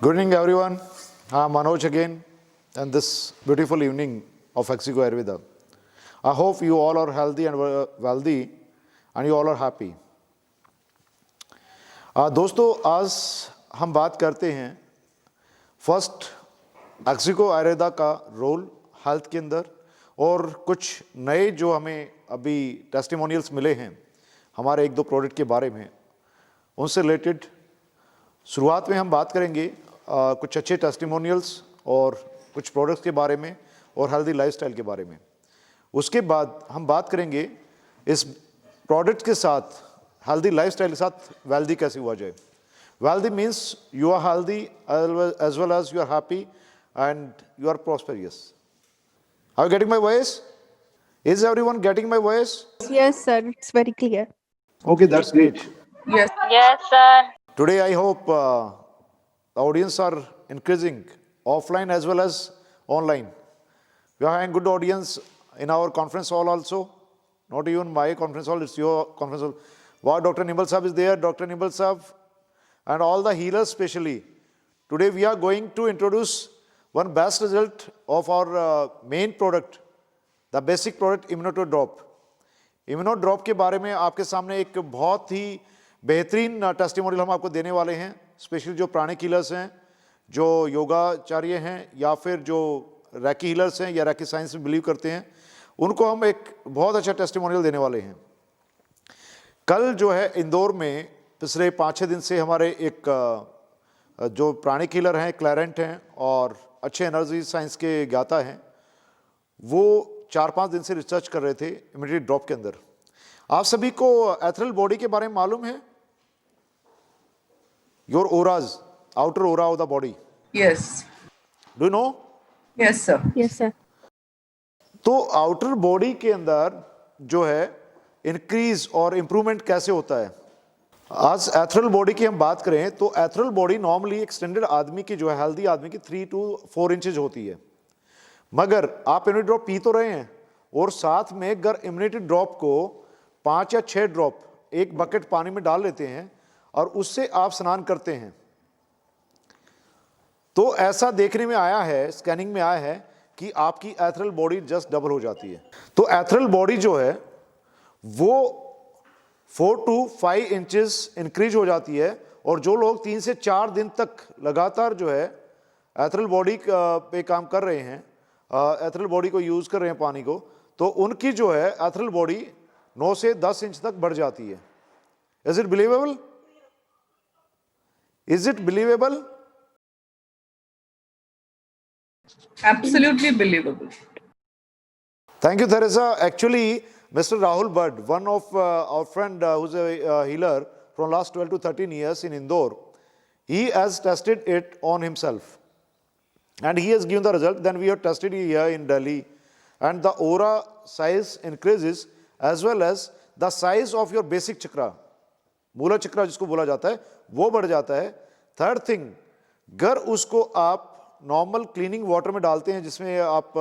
Good evening, everyone. I'm Manoj again, and this beautiful evening of Mexico Ayurveda. I hope you all are healthy and wealthy, and you all are happy. दोस्तों, आज हम बात करते हैं first Ixigo Ayurveda का role health के अंदर और कुछ नए जो हमें अभी टेस्टिमोनियल्स मिले हैं हमारे एक दो प्रोडक्ट के बारे में, उनसे रिलेटेड शुरुआत में हम बात करेंगे कुछ अच्छे टेस्टिमोनियल्स और कुछ प्रोडक्ट्स के बारे में और हेल्दी लाइफस्टाइल के बारे में। उसके बाद हम बात करेंगे इस प्रोडक्ट के साथ हेल्दी लाइफस्टाइल के साथ वेल्दी कैसे हुआ जाए। Wealthy means you are healthy as well as you are happy and you are prosperous. Are you getting my voice? Is everyone getting my voice? Yes, sir. It's very clear. Okay, that's great. Yes. Yes, sir. Today I hope the audience are increasing offline as well as online. We are having good audience in our conference hall also. Not even my conference hall, it's your conference hall. Wow, Dr. Nimble Saab is there, Dr. Nimble Saab, and all the healers especially. Today we are going to introduce one best result of our main product, the basic product Immunoto Drop. Immuno drop के बारे में आपके सामने एक बहुत ही बेहतरीन testimonial हम आपको देने वाले हैं। स्पेशली जो प्राणिक हीलर्स हैं, जो योगाचार्य हैं या फिर जो रैकी हीलर्स हैं या रैकी साइंस में बिलीव करते हैं, उनको हम एक बहुत अच्छा टेस्टिमोनियल देने वाले हैं। कल जो है इंदौर में पिछले 5-6 दिन से हमारे एक जो प्राणिक हीलर हैं, क्लैरेंट हैं और अच्छे एनर्जी साइंस के ज्ञाता हैं, वो 4-5 दिन से रिसर्च कर रहे थे इम्यूनिटी ड्रॉप के अंदर। आप सभी को एथरल बॉडी के बारे में मालूम है? Your auras, outer aura of the body. Yes. Do you know? Yes, sir. Yes, sir. तो आउटर बॉडी के अंदर जो है इंक्रीज और इंप्रूवमेंट कैसे होता है। आज एथरल बॉडी की हम बात करें तो एथरल बॉडी नॉर्मली एक स्टैंडर्ड आदमी की जो है, हेल्दी आदमी की 3 to 4 इंचेज होती है। मगर आप इम्यूनिटी ड्रॉप पी तो रहे हैं और साथ में अगर इम्यूनिटी ड्रॉप को 5 या 6 ड्रॉप एक बकेट पानी में डाल लेते हैं और उससे आप स्नान करते हैं, तो ऐसा देखने में आया है, स्कैनिंग में आया है कि आपकी एथरल बॉडी जस्ट डबल हो जाती है। तो एथरल बॉडी जो है वो 4 to 5 इंचेस इंक्रीज हो जाती है। और जो लोग 3 से 4 दिन तक लगातार जो है एथरल बॉडी पे काम कर रहे हैं, एथरल बॉडी को यूज कर रहे हैं पानी को, तो उनकी जो है एथरल बॉडी 9 से 10 इंच तक बढ़ जाती है। Is it believable? Is it believable? Absolutely believable. Thank you, Teresa. Actually, Mr. Rahul Bhatt, one of our friend who's a healer from last 12 to 13 years in Indore, he has tested it on himself. And he has given the result. Then we have tested it here in Delhi, and the aura size increases as well as the size of your basic chakra, मूला चक्रा जिसको बोला जाता है, वो बढ़ जाता है। Third thing, अगर उसको आप नॉर्मल क्लीनिंग वाटर में डालते हैं जिसमें आप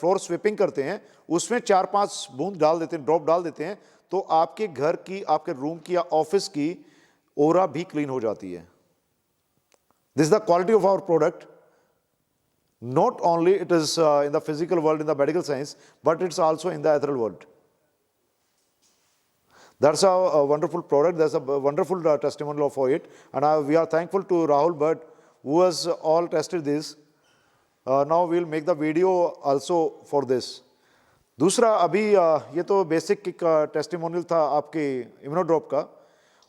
फ्लोर स्वीपिंग करते हैं, उसमें 4-5 बूंद डाल देते हैं, ड्रॉप डाल देते हैं, तो आपके घर की, आपके रूम की या ऑफिस की ओरा भी क्लीन हो जाती है। This is the quality of our product. Not only it is in the physical world, in the medical science, but it's also in the ethereal world. That's a wonderful product. That's a wonderful testimonial for it. And we are thankful to Rahul Bhatt who has all tested this. Now we'll make the video also for this. दूसरा, अभी ये तो basic एक testimonial था आपके इम्यूनोड्रॉप का,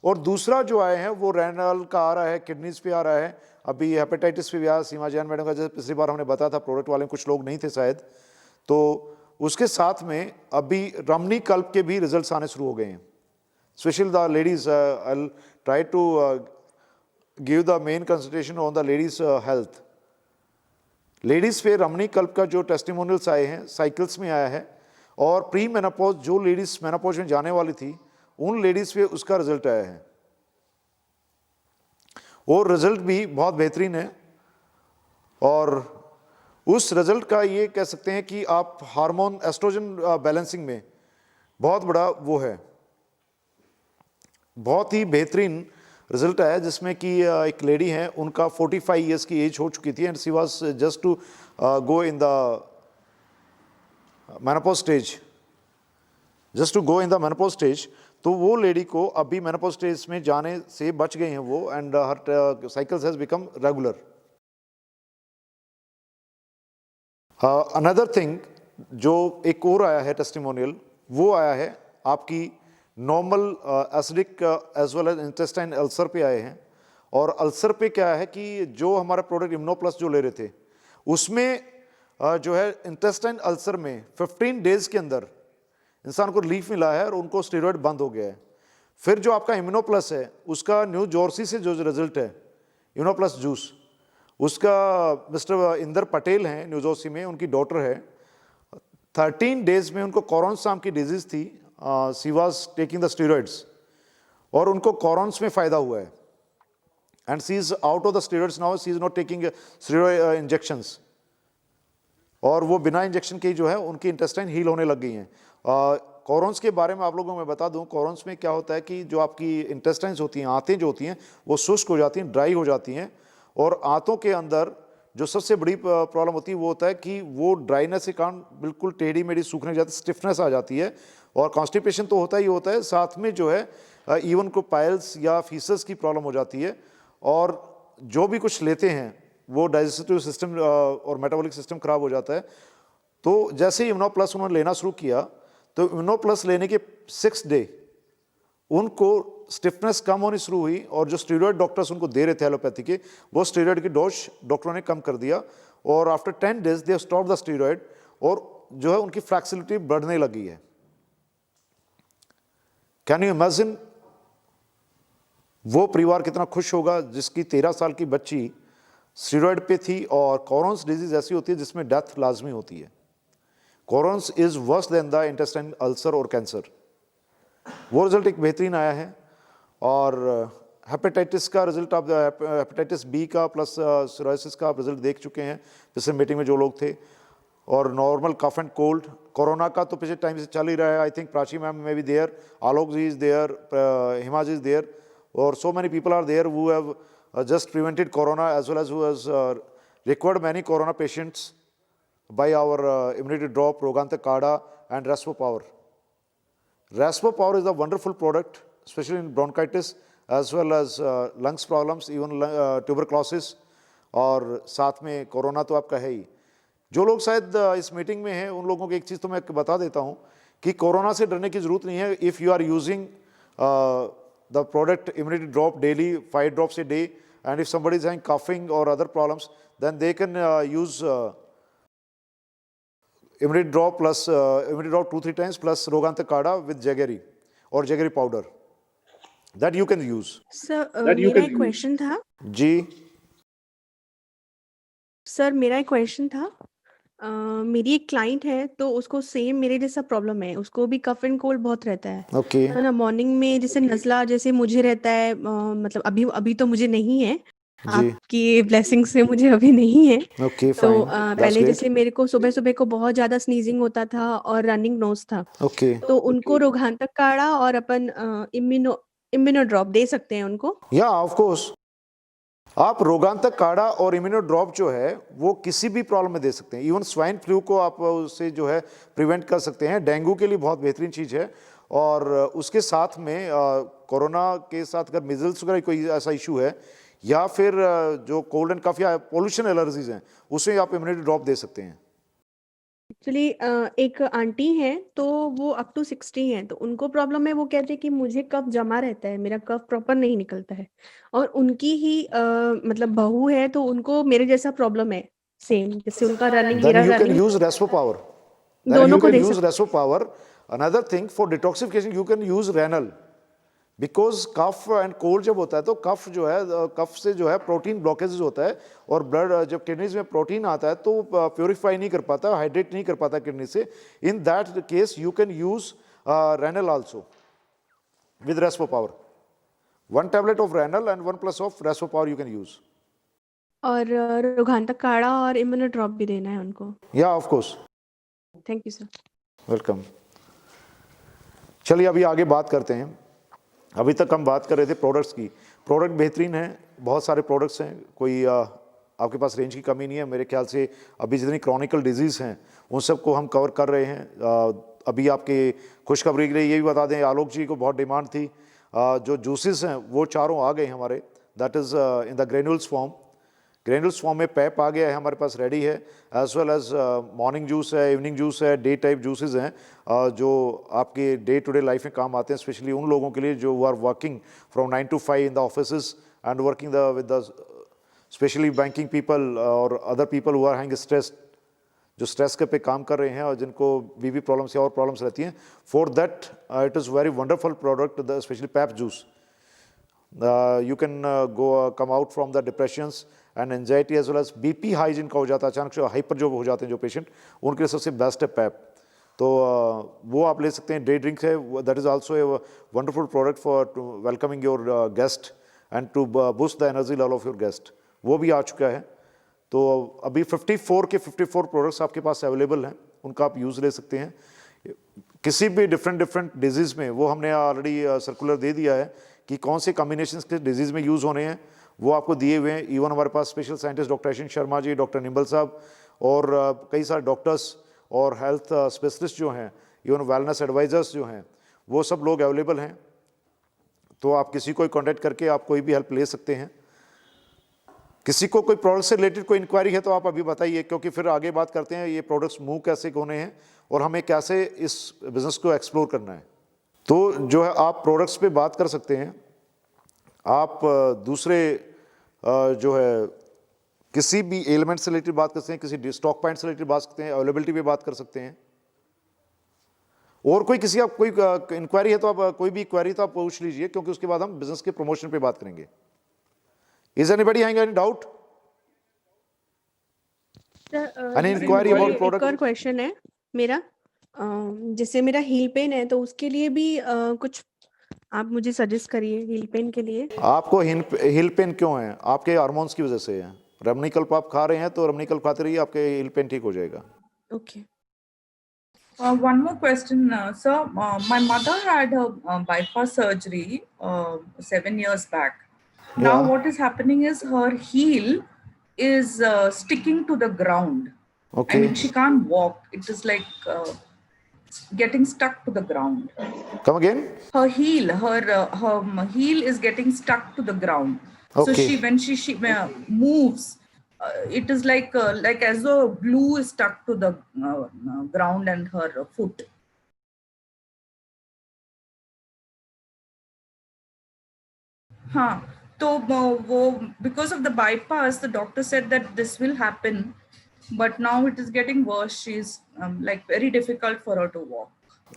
और दूसरा जो आए हैं वो रेनल का आ रहा है, किडनीज पे आ रहा है, अभी हेपेटाइटिस पे भी आया। सीमा जैन मैडम का जैसे पिछली बार हमने बताया था, प्रोडक्ट वाले कुछ लोग नहीं थे शायद, तो उसके साथ में अभी रमनी कल्प के भी रिजल्ट्स आने शुरू हो गए हैं। Specially the ladies, I try to give the main concentration on the ladies health. Ladies पे रमनी कल्प का जो टेस्टिमोनियल्स आए हैं, साइकिल्स में आया है, और प्री मेनोपॉज जो लेडीज मेनोपॉज में जाने वाली थी, उन लेडीज पे उसका रिजल्ट आया है, और रिजल्ट भी बहुत बेहतरीन है। और उस रिजल्ट का ये कह सकते हैं कि आप हार्मोन एस्ट्रोजन बैलेंसिंग में बहुत बड़ा वो है, बहुत ही बेहतरीन रिजल्ट आया जिसमें कि एक लेडी हैं, उनका 45 ईयर्स की एज हो चुकी थी and she was just to go in the menopause stage, just to go in the menopause stage. तो वो लेडी को अभी मेनोपॉज स्टेज में जाने से बच गई हैं वो, and her cycles has become regular. Another thing जो एक और आया है टेस्टिमोनियल, वो आया है आपकी normal acidic as well as intestine ulcer पे आए हैं। और अल्सर पे क्या है कि जो हमारा प्रोडक्ट इम्नो प्लस जो ले रहे थे उसमें जो है इंटेस्टाइन अल्सर में 15 डेज के अंदर इंसान को रिलीफ मिला है और उनको स्टेरॉइड बंद हो गया है। फिर जो आपका इम्नो प्लस है उसका न्यू जॉर्सी से जो रिजल्ट है इम्नो प्लस जूस, उसका मिस्टर इंदर पटेल हैं न्यू जॉर्सी में, उनकी डॉटर है। 13 डेज में उनको कॉरोन्स नाम की डिजीज थी, she was taking the steroids और उनको कॉरोन्स में फ़ायदा हुआ है and she is out of the steroids now, she is not taking steroid injections और वो बिना इंजेक्शन के जो है उनकी इंटेस्टाइन हील होने लग गई हैं। कॉरोन्स के बारे में आप लोगों को मैं बता दूं, कॉरोन्स में क्या होता है कि जो आपकी इंटेस्टाइन्स होती हैं, आंतें जो होती हैं वो शुष्क हो जाती हैं, ड्राई हो जाती हैं। और आंतों के अंदर जो सबसे बड़ी प्रॉब्लम होती है वो होता है कि वो ड्राइनेस के कारण बिल्कुल टेढ़ी मेढ़ी सूखने जाती है, स्टिफनेस आ जाती है और कॉन्स्टिपेशन तो होता ही होता है, साथ में जो है इवन को पाइल्स या फीसस की प्रॉब्लम हो जाती है। और जो भी कुछ लेते हैं वो डाइजेस्टिव सिस्टम और मेटाबॉलिक सिस्टम खराब हो जाता है। तो जैसे ही इम्नो प्लस उन्होंने लेना शुरू किया तो इम्नो प्लस लेने के 6 डे उनको स्टिफनेस कम होनी शुरू हुई और जो स्टेरॉइड डॉक्टर्स उनको दे रहे थे एलोपैथी के, वो स्टेरॉइड की डोज डॉक्टरों ने कम कर दिया और after 10 days they stop the steroid और जो है उनकी फ्लेक्सिबिलिटी बढ़ने लगी है। कैन यू इमेजिन वो परिवार कितना खुश होगा जिसकी 13 साल की बच्ची स्टेरॉइड पे थी। और कॉरोन्स डिजीज ऐसी होती है जिसमें डेथ लाजमी होती है। Crohn's is worse than the intestine ulcer और कैंसर। वो रिजल्ट एक बेहतरीन आया है। और हेपेटाइटिस का रिजल्ट आप हेपेटाइटिस बी का प्लस सोराइसिस का आप रिजल्ट देख चुके हैं पिछले मीटिंग में जो लोग थे। और normal cough and cold, corona का तो पिछले टाइम से चल ही रहा है। आई थिंक प्राची मैम में भी there, Alok ji is there, Hima ji is there और so many people are there who have just prevented corona as well as who has recovered many corona patients by our immunity drop, Rogantak Kada and Raspo Power. Raspo Power is a wonderful product, especially in bronchitis as well as lungs problems, even tuberculosis और साथ में corona तो आपका है ही। जो लोग शायद इस मीटिंग में हैं उन लोगों को एक चीज़ तो मैं बता देता हूँ कि कोरोना से डरने की ज़रूरत नहीं है। If you are using the product immunity drop daily, 5 drops a day, and if somebody is having coughing or other problems, then they can use immunity drop plus immunity drop 2-3 times plus Rogantak Kada with jaggery or jaggery powder that you can use. Sir मेरा एक question था। जी sir मेरा एक question था। मेरी एक client है तो उसको सेम मेरे जैसा प्रॉब्लम है, उसको भी कफ एंड कोल्ड बहुत रहता है। ओके है ना, मॉर्निंग में जैसे नज़ला जैसे मुझे रहता है, मतलब अभी अभी तो मुझे नहीं है, जी आपकी ब्लेसिंग से मुझे अभी नहीं है। ओके तो फाइन पहले जैसे मेरे को सुबह सुबह को बहुत ज़्यादा स्नीजिंग होता था और रनिंग नोज था, ओके तो उनको रोगांतक काढ़ा और अपन इम्यूनो ड्रॉप दे सकते हैं उनको। या ऑफ कोर्स आप रोगांतक काढ़ा और इम्यूनो ड्रॉप जो है वो किसी भी प्रॉब्लम में दे सकते हैं। इवन स्वाइन फ्लू को आप उससे जो है प्रिवेंट कर सकते हैं। डेंगू के लिए बहुत बेहतरीन चीज़ है। और उसके साथ में कोरोना के साथ अगर मिजल्स वगैरह कोई ऐसा इशू है या फिर जो कोल्ड एंड कफ या पोल्यूशन एलर्जीज हैं उसमें आप इम्यूनिटी ड्रॉप दे सकते हैं। एक्चुअली एक आंटी हैं तो वो अप टू 60 हैं, तो उनको प्रॉब्लम है, वो कहते हैं कि मुझे कफ जमा रहता है, मेरा कफ प्रॉपर नहीं निकलता है। और उनकी ही मतलब बहू है तो उनको मेरे जैसा प्रॉब्लम है, सेम जैसे उनका रनिंग, Then मेरा you can running use Respo Power. Then दोनों you को can दे use सकते। Respo Power. Another thing for detoxification you can use Renal. Because cough and cold जब होता है तो कफ जो है कफ से जो है प्रोटीन ब्लॉकेजेस होता है और ब्लड जब किडनीज में प्रोटीन आता है तो प्योरीफाई नहीं कर पाता, हाइड्रेट नहीं कर पाता किडनी से। In that case you can use renal also with Respo power. 1 tablet of renal and 1+ of Respo power you can use. और रोगांतक काढ़ा और इम्यूनो ड्रॉप भी देना है उनको। या of course, thank you sir. Welcome. चलिए अभी आगे बात करते हैं। अभी तक हम बात कर रहे थे प्रोडक्ट्स की। प्रोडक्ट बेहतरीन है, बहुत सारे प्रोडक्ट्स हैं, कोई आपके पास रेंज की कमी नहीं है। मेरे ख्याल से अभी जितनी क्रॉनिकल डिजीज़ हैं उन सबको हम कवर कर रहे हैं। अभी आपके खुशखबरी के लिए ये भी बता दें, आलोक जी को बहुत डिमांड थी, जो जूसेस हैं वो चारों आ गए हमारे, that is in the granules form. Granules form में पैप आ गया है, हमारे पास रेडी है, as well as morning juice है, इवनिंग जूस है, डे टाइप जूसेस हैं, जो आपके डे टू डे लाइफ में काम आते हैं, स्पेशली उन लोगों के लिए जो are working from 9 to 5 in the office and working with the specially banking people और other people who are having stress, जो स्ट्रेस के पे काम कर रहे हैं और जिनको बीबी प्रॉब्लम्स या और प्रॉब्लम्स रहती हैं। For that it is very wonderful product, the specially पैप juice. You can come out from the depressions and anxiety as well as BP high जिनका हो जाता है, अचानक से हाइपर जो हो जाते हैं जो पेशेंट, उनके लिए सबसे बेस्ट है पैप। तो वो आप ले सकते हैं। डे ड्रिंक है, that is also a wonderful product for welcoming your guest and to boost the energy level of your guest, वो भी आ चुका है। तो अभी 54 के 54 प्रोडक्ट्स आपके पास अवेलेबल हैं, उनका आप यूज़ ले सकते हैं किसी भी डिफरेंट डिजीज़ में। वो हमने ऑलरेडी सर्कुलर दे दिया है कि कौन से कॉम्बिनेशंस के डिजीज़ में यूज़ होने हैं, वो आपको दिए हुए हैं। इवन हमारे पास special scientist doctor Ashwin Sharma ji, doctor Nimbal साहब और कई सारे डॉक्टर्स और हेल्थ स्पेशलिस्ट जो हैं, इवन वेलनेस एडवाइजर्स जो हैं, वो सब लोग अवेलेबल हैं। तो आप किसी को कॉन्टैक्ट करके आप कोई भी हेल्प ले सकते हैं। किसी को कोई प्रोडक्ट से रिलेटेड कोई इंक्वायरी है तो आप अभी बताइए, क्योंकि फिर आगे बात करते हैं ये प्रोडक्ट्स मूव कैसे होने हैं और हमें कैसे इस बिज़नेस को एक्सप्लोर करना है। तो जो है आप प्रोडक्ट्स पे बात कर सकते हैं, आप दूसरे जो है किसी भी एलिमेंट से रिलेटेड बात कर सकते हैं, किसी स्टॉक पॉइंट से रिलेटेड बात करते हैं, अवेलेबिलिटी पे बात कर सकते हैं। और कोई किसी आप कोई इंक्वायरी है तो आप कोई भी इंक्वायरी तो आप पूछ लीजिए, क्योंकि उसके बाद हम बिजनेस के प्रमोशन पे बात करेंगे। Is anybody having any doubt? Any inquiry about product? एक और क्वेश्चन है मेरा, जैसे मेरा हील पेन है तो उसके लिए भी कुछ आप मुझे सजेस्ट करिए हील पेन के लिए। आपको हिल पेन क्यों है? आपके हार्मोन्स की वजह से है। रमनीकल्प आप खा रहे हैं तो रमनीकल्प खाते रहिए, आपके हिल पेन ठीक हो जाएगा। Okay. One more question, sir. My mother had a bypass surgery 7 years back. Now, Yeah. what is happening is her heel is sticking to the ground. Okay. I mean, she can't walk. It is like getting stuck to the ground. Come again? Her heel is getting stuck to the ground. So Okay. when she moves, it is like as though glue is stuck to the ground and her foot. हाँ, तो वो because of the bypass, the doctor said that this will happen, but now it is getting worse. She's like very difficult for her to walk.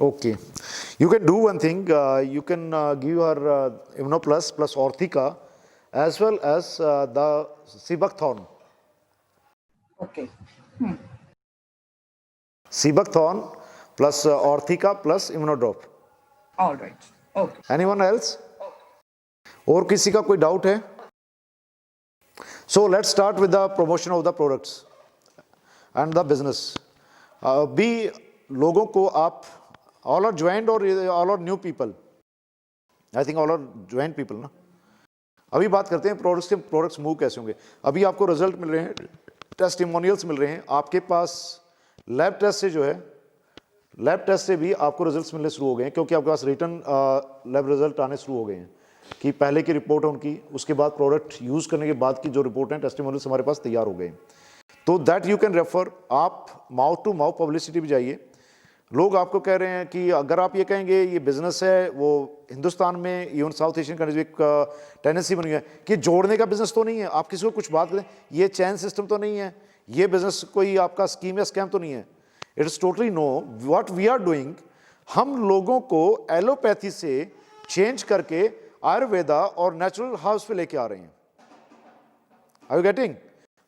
Okay. You can do one thing. You can give her Immunoplus plus Orthica as well as the Sebucthorn. Okay. Sebucthorn plus Orthica plus Immunodrop. All right. Okay. Anyone else? और किसी का कोई doubt है? So let's start with the promotion of the products and the business. भी लोगों को आप all are joined or all are new people? I think all are joined people ना। अभी बात करते हैं प्रोडक्ट्स के, प्रोडक्ट्स मूव कैसे होंगे। अभी आपको रिजल्ट मिल रहे हैं, टेस्टिमोनियल्स मिल रहे हैं। आपके पास लैब टेस्ट से जो है, लैब टेस्ट से भी आपको रिजल्ट्स मिलने शुरू हो गए हैं, क्योंकि आपके पास रिटर्न लैब रिजल्ट आने शुरू हो गए हैं कि पहले की रिपोर्ट है उनकी, उसके बाद प्रोडक्ट यूज़ करने के बाद की जो रिपोर्ट है, टेस्टिमोनियल्स हमारे पास तैयार हो गए हैं। तो दैट यू कैन रेफर। आप माउथ टू माउथ पब्लिसिटी भी जाइए। लोग आपको कह रहे हैं कि अगर आप ये कहेंगे ये बिज़नेस है, वो हिंदुस्तान में इवन साउथ एशियन कंट्रीज में एक टेंडेंसी बन गया है कि जोड़ने का बिज़नेस तो नहीं है। आप किसी को कुछ बात करें, ये चैन सिस्टम तो नहीं है, ये बिज़नेस कोई आपका स्कीम या स्कैम तो नहीं है। It is totally no what we are doing. हम लोगों को एलोपैथी से चेंज करके आयुर्वेदा और नेचुरल हाउस पे लेके आ रहे हैं। Are you getting?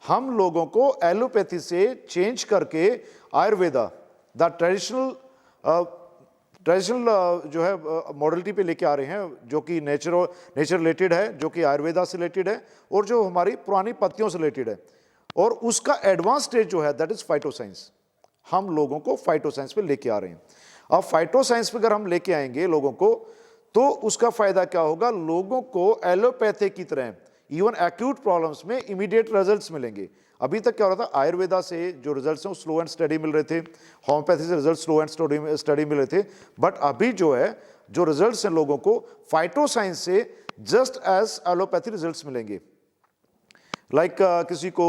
हम लोगों को एलोपैथी से चेंज करके आयुर्वेदा, द ट्रेडिशनल जो है मॉडलिटी पे लेके आ रहे हैं, जो कि नेचर रिलेटेड है, जो कि आयुर्वेदा से रिलेटेड है और जो हमारी पुरानी पत्तियों से रिलेटेड है। और उसका एडवांस स्टेज जो है दैट इज फाइटोसाइंस। हम लोगों को फाइटोसाइंस पे लेके आ रहे हैं। अब फाइटोसाइंस पे अगर हम लेके आएंगे लोगों को, तो उसका फायदा क्या होगा, लोगों को एलोपैथी की तरह इवन एक्यूट प्रॉब्लम्स में इमीडिएट रिजल्ट्स मिलेंगे। अभी तक क्या हो रहा था, आयुर्वेदा से जो रिजल्ट्स हैं वो स्लो एंड स्टडी मिल रहे थे, होम्योपैथी से रिजल्ट स्लो एंड स्टडी मिल रहे थे, बट अभी जो है जो रिजल्ट्स हैं लोगों को फाइटो साइंस से जस्ट एज एलोपैथी रिजल्ट्स मिलेंगे। लाइक किसी को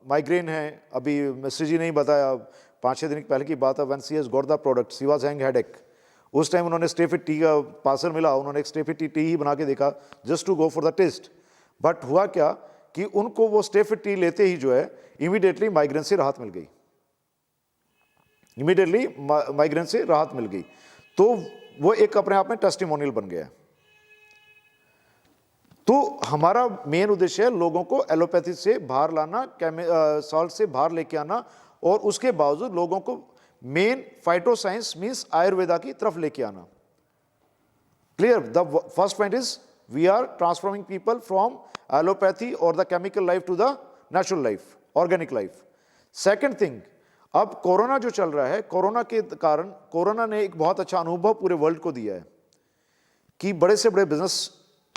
माइग्रेन है, अभी मिस्टर जी ने ही बताया 5-6 दिन पहले की बात है, when she has got the product she was having headache, उस टाइम उन्होंने स्टेफिड टी का पार्सल मिला, उन्होंने एक स्टेफिड टी ही बना के देखा just to go for the test, but हुआ क्या कि उनको वो स्टेफिड टी लेते ही जो है इमीडिएटली माइग्रेन से राहत मिल गई, इमीडिएटली माइग्रेन से राहत मिल गई। तो वो एक अपने आप में टेस्टिमोनियल बन गया। तो हमारा मेन उद्देश्य है लोगों को एलोपैथी से बाहर लाना, सॉल्ट से बाहर लेके आना, और उसके बावजूद लोगों को main phyto science means Ayurveda की तरफ लेके आना। Clear? The first point is we are transforming people from allopathy और the chemical life to the natural life, organic life. Second thing, अब कोरोना जो चल रहा है, कोरोना के कारण कोरोना ने एक बहुत अच्छा अनुभव पूरे वर्ल्ड को दिया है कि बड़े से बड़े बिजनेस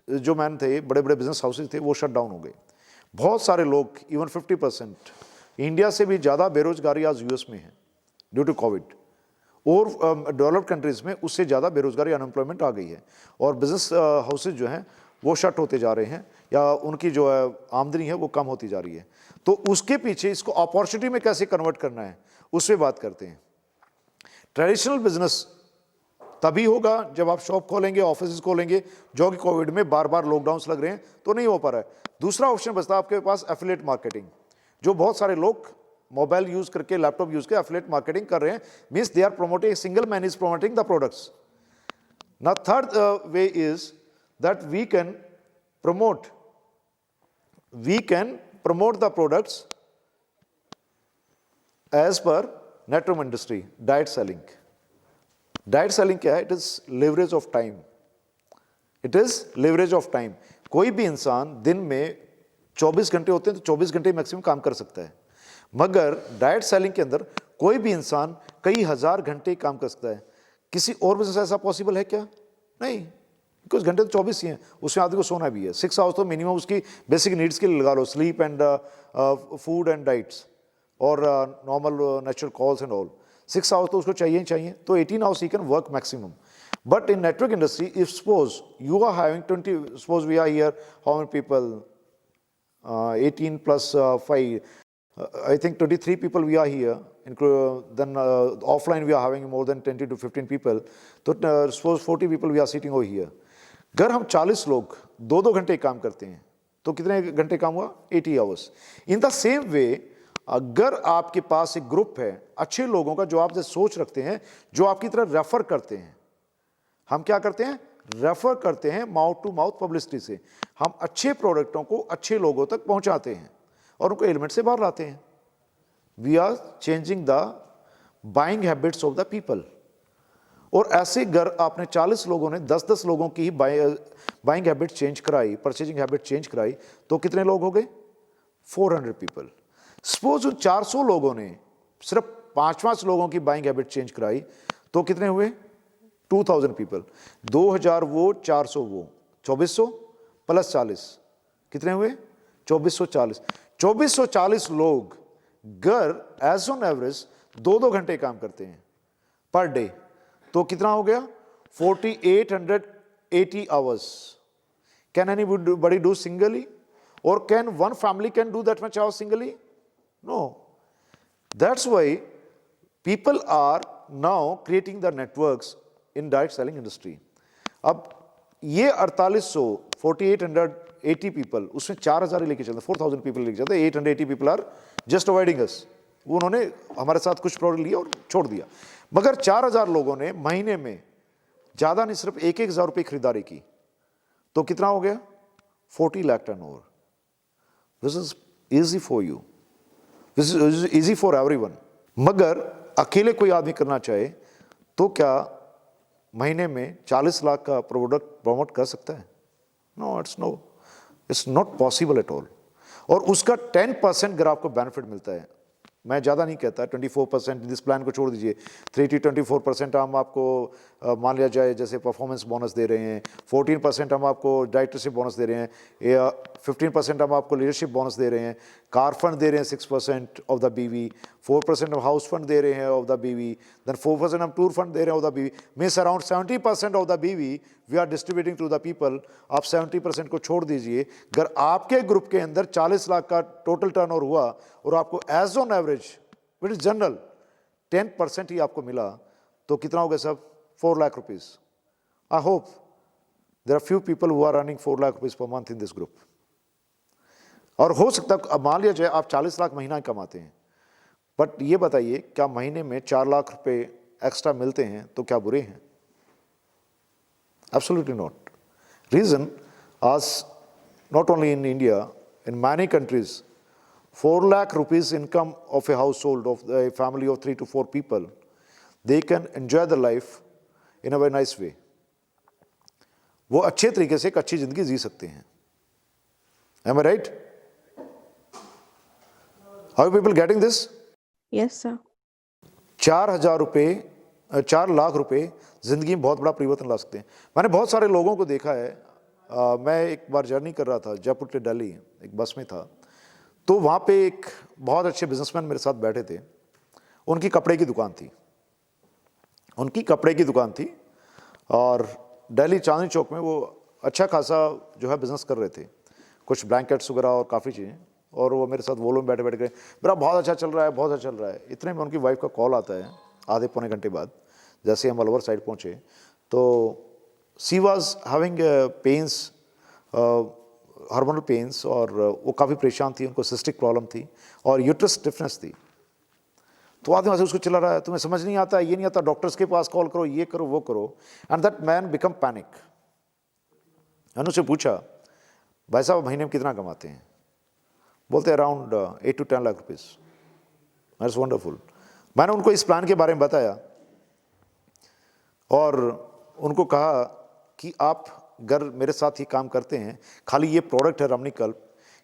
जो मैन थे, बड़े बड़े बिजनेस हाउसेज थे, वो शट डाउन हो गए। बहुत सारे लोग, इवन 50%, इंडिया से भी ज़्यादा बेरोजगारी आज यूएस में है ड्यू टू कोविड, और डेवलप्ड कंट्रीज में उससे ज़्यादा बेरोजगारी, अनएम्प्लॉयमेंट आ गई है, और बिजनेस हाउसेज जो हैं वो शट होते जा रहे हैं, या उनकी जो है आमदनी है वो कम होती जा रही है। तो उसके पीछे इसको अपॉर्चुनिटी में कैसे कन्वर्ट करना है उस पर बात करते हैं। ट्रेडिशनल बिजनेस तभी होगा जब आप शॉप खोलेंगे, ऑफिस खोलेंगे, जो कि कोविड में बार बार लॉकडाउन्स लग रहे हैं तो नहीं हो पा रहा है। दूसरा ऑप्शन बचता है आपके पास एफिलिएट मार्केटिंग, जो बहुत सारे लोग मोबाइल यूज करके, लैपटॉप यूज करके एफिलिएट मार्केटिंग कर रहे हैं, means they are promoting, single man is promoting the products. Now third way is that we can promote the products as per network industry, diet selling. Diet selling क्या है? It is leverage of time. It is leverage of time. कोई भी इंसान दिन में 24 घंटे होते हैं तो 24 घंटे मैक्सिमम काम कर सकता है, मगर डाइट सेलिंग के अंदर कोई भी इंसान कई हजार घंटे काम कर सकता है। किसी और बिजनेस ऐसा पॉसिबल है क्या? नहीं, बिकॉज घंटे तो 24 ही हैं, उसमें आदमी को सोना भी है। 6 आवर्स तो मिनिमम उसकी बेसिक नीड्स के लिए लगा लो, sleep and food and diets और normal natural calls and all, 6 hours तो उसको चाहिए ही चाहिए। तो 18 hours he can work maximum. But in network industry, if suppose you are having 20, suppose we are here, how many people, 18 plus 5, I think 23 people we are here, then offline we are having more than 20 to 15 people, so suppose 40 people we are sitting over here. अगर हम 40 लोग 2-2 घंटे काम करते हैं तो कितने घंटे काम हुआ? 80 hours. In the same way, अगर आपके पास एक ग्रुप है अच्छे लोगों का जो आपसे सोच रखते हैं, जो आपकी तरफ रेफर करते हैं, हम क्या करते हैं? रेफर करते हैं, माउथ टू माउथ पब्लिसिटी से हम अच्छे प्रोडक्टों को अच्छे लोगों तक पहुंचाते हैं और उनको एलिमेंट से बाहर लाते हैं। We are changing the buying habits of the people. और ऐसे अगर आपने 40 लोगों ने 10-10 लोगों की ही बाइंग हैबिट चेंज कराई, परचेजिंग हैबिट चेंज कराई, तो कितने लोग हो गए? 400 पीपल। सपोज उन 400 लोगों ने सिर्फ 5-5 लोगों की बाइंग हैबिट चेंज कराई तो कितने हुए? 2000 पीपल। 2000 वो, 400 वो, 2400 प्लस 40 कितने हुए? 2440। 2440 लोग घर एज ऑन एवरेज 2-2 घंटे काम करते हैं पर डे, तो कितना हो गया? 4880 hours. Can anybody do singly, और can one family can do that much hours singly? No. That's why people are now creating the networks in direct selling industry. अब ये 4880 पीपल, उसमें 4000 लेके चलते, 4000 पीपल लेके चलते, 880 पीपल आर जस्ट अवॉइडिंग अस। उन्होंने हमारे साथ कुछ प्रोडक्ट लिया और छोड़ दिया, मगर 4000 लोगों ने महीने में ज्यादा नहीं, सिर्फ 1,000 रुपये खरीदारी की, तो कितना हो गया? 40 lakh turnover. This is easy for you, this is easy for everyone. मगर अकेले कोई आदमी करना चाहे तो क्या महीने में 40 लाख का प्रोडक्ट प्रमोट कर सकता है? No, it's not possible at all. और उसका 10% अगर आपको बेनिफिट मिलता है मैं ज़्यादा नहीं कहता, 24% दिस प्लान को छोड़ दीजिए, 24% हम आपको मान लिया जाए जैसे परफॉर्मेंस बोनस दे रहे हैं, 14% हम आपको डायरेक्टरशिप बोनस दे रहे हैं, 15% हम आपको लीडरशिप बोनस दे रहे हैं, कार फंड दे रहे हैं 6% ऑफ द बीवी, 4% हम हाउस फंड दे रहे हैं ऑफ द बीवी, देन 4% हम टूर फंड दे रहे हैं of the BV, means around 70% of the BV we are distributing to the people. आप 70% को छोड़ दीजिए, अगर आपके ग्रुप के अंदर 40 लाख का टोटल टर्नओवर हुआ और आपको as on average with is general 10% ही आपको मिला, तो कितना हो गया सब? 4 lakh rupees. I hope there are few people who are earning 4 lakh rupees per month in this group. और हो सकता है, अब मान लिया जाए आप 40 लाख महीना कमाते हैं, बट ये बताइए क्या महीने में 4 लाख रुपए एक्स्ट्रा मिलते हैं तो क्या बुरे हैं? Absolutely not. Reason, as not only in India, in many countries, 4 lakh rupees income of a household of a family of 3 to 4 people, they can enjoy the life in a very nice way. वो अच्छे तरीके से एक अच्छी जिंदगी जी सकते हैं। Am I right? How are people getting this? Yes sir. 4 lakh रुपए जिंदगी में बहुत बड़ा परिवर्तन ला सकते हैं। मैंने बहुत सारे लोगों को देखा है। मैं एक बार जर्नी कर रहा था जयपुर से दिल्ली, एक बस में था, तो वहाँ पे एक बहुत अच्छे बिजनेसमैन मेरे साथ बैठे थे। उनकी कपड़े की दुकान थी, और दिल्ली चांदनी चौक में वो अच्छा खासा जो है बिजनेस कर रहे थे, कुछ ब्लैंकेट्स वगैरह और काफ़ी चीज़ें। और वो मेरे साथ वोलो में बैठे बैठे गए, मेरा बहुत अच्छा चल रहा है। इतने में उनकी वाइफ का कॉल आता है आधे पौने घंटे बाद, जैसे हम अलवर साइड पहुँचे तो she was having pains, hormonal pains, और वो काफ़ी परेशान थी, उनको सिस्टिक प्रॉब्लम थी और यूट्रस स्टिफनेस थी। तो आदमी वहाँ से उसको चिल्ला रहा है, तुम्हें समझ नहीं आता, ये नहीं आता, डॉक्टर्स के पास कॉल करो, ये करो, वो करो। And that man become panic. मैंने उससे पूछा, भाई साहब महीने में कितना कमाते हैं? बोलते around 8 to 10 lakh rupees. That's wonderful. मैंने उनको इस प्लान के बारे में बताया और उनको कहा कि आप अगर मेरे साथ ही काम करते हैं, खाली ये प्रोडक्ट है रमनीकल्प,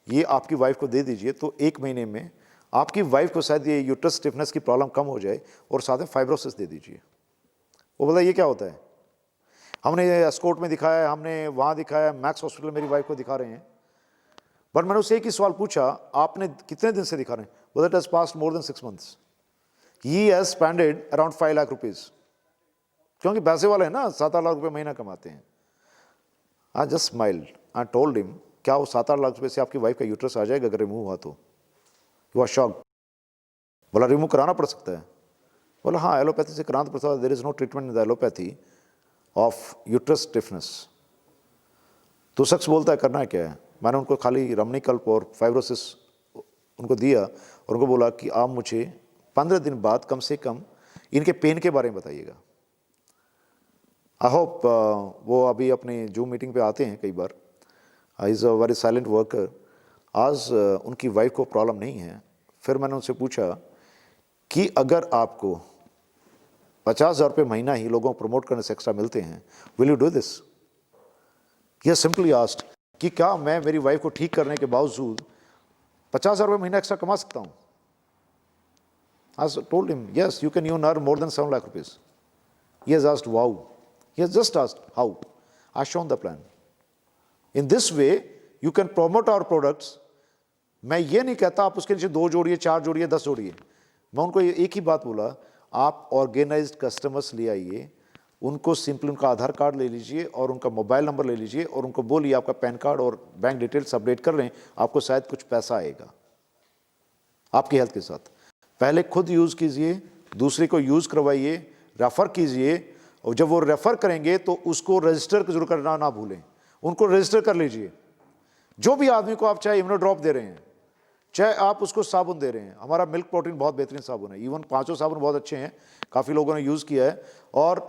ये आपकी वाइफ को दे दीजिए, तो 1 महीने में आपकी वाइफ को शायद ये यूट्रस स्टिफनेस की प्रॉब्लम कम हो जाए, और साथ में फाइब्रोसिस दे दीजिए। वो बोला ये क्या होता है? हमने एस्कोर्ट में दिखाया है, हमने वहाँ दिखाया, मैक्स हॉस्पिटल मेरी वाइफ को दिखा रहे हैं। बट मैंने उससे एक ही सवाल पूछा, आपने कितने दिन से दिखा रहे हैं? वो that has past more than 6 months। He has spended around 5 lakh rupees, क्योंकि पैसे वाले हैं ना, 7-8 लाख रुपए महीना कमाते हैं। I just smiled, I told him, क्या वो 7-8 लाख रुपए से आपकी वाइफ का यूट्रस आ जाएगा अगर रिमूव हुआ तो? He was shocked. बोला रिमूव कराना पड़ सकता है? बोला हाँ, एलोपैथी से कराना पड़ता है, there is no treatment in the allopathy of uterus stiffness. तो शख्स बोलता है करना क्या है? मैंने उनको खाली रमनीकल्प और फाइब्रोसिस उनको दिया और उनको बोला कि आप मुझे 15 दिन बाद कम से कम इनके पेन के बारे में बताइएगा। आई होप वो अभी अपनी जूम मीटिंग पे आते हैं कई बार। Is a very silent worker. आज उनकी वाइफ को प्रॉब्लम नहीं है। फिर मैंने उनसे पूछा कि अगर आपको 50,000 रुपये महीना ही लोगों को प्रमोट करने से एक्स्ट्रा मिलते हैं, विल यू डू दिस? ये सिंपली आस्क्ड कि क्या मैं मेरी वाइफ को ठीक करने के बावजूद 50,000 रुपये महीना एक्स्ट्रा कमा सकता हूँ? I told him, yes, you can even earn more than 7 lakh rupees. He has asked, wow. He has just asked, how? I shown the plan. In this way, you can promote our products. मैं ये नहीं कहता आप उसके नीचे 2 जोड़िए, 4 जोड़िए, 10 जोड़िए। मैं उनको एक ही बात बोला, आप ऑर्गेनाइज्ड कस्टमर्स ले आइए, उनको सिंपली उनका आधार कार्ड ले लीजिए और उनका मोबाइल नंबर ले लीजिए और उनको बोलिए आपका पैन कार्ड और बैंक डिटेल्स अपडेट कर लें, आपको शायद कुछ पैसा आएगा आपकी हेल्थ के साथ। पहले खुद यूज़ कीजिए, दूसरे को यूज़ करवाइए, रेफ़र कीजिए, और जब वो रेफ़र करेंगे तो उसको रजिस्टर जरूर करना ना भूलें, उनको रजिस्टर कर लीजिए। जो भी आदमी को आप चाहे इम्यूनो ड्रॉप दे रहे हैं, चाहे आप उसको साबुन दे रहे हैं, हमारा मिल्क प्रोटीन बहुत बेहतरीन साबुन है, इवन 5 साबुन बहुत अच्छे हैं, काफ़ी लोगों ने यूज़ किया है, और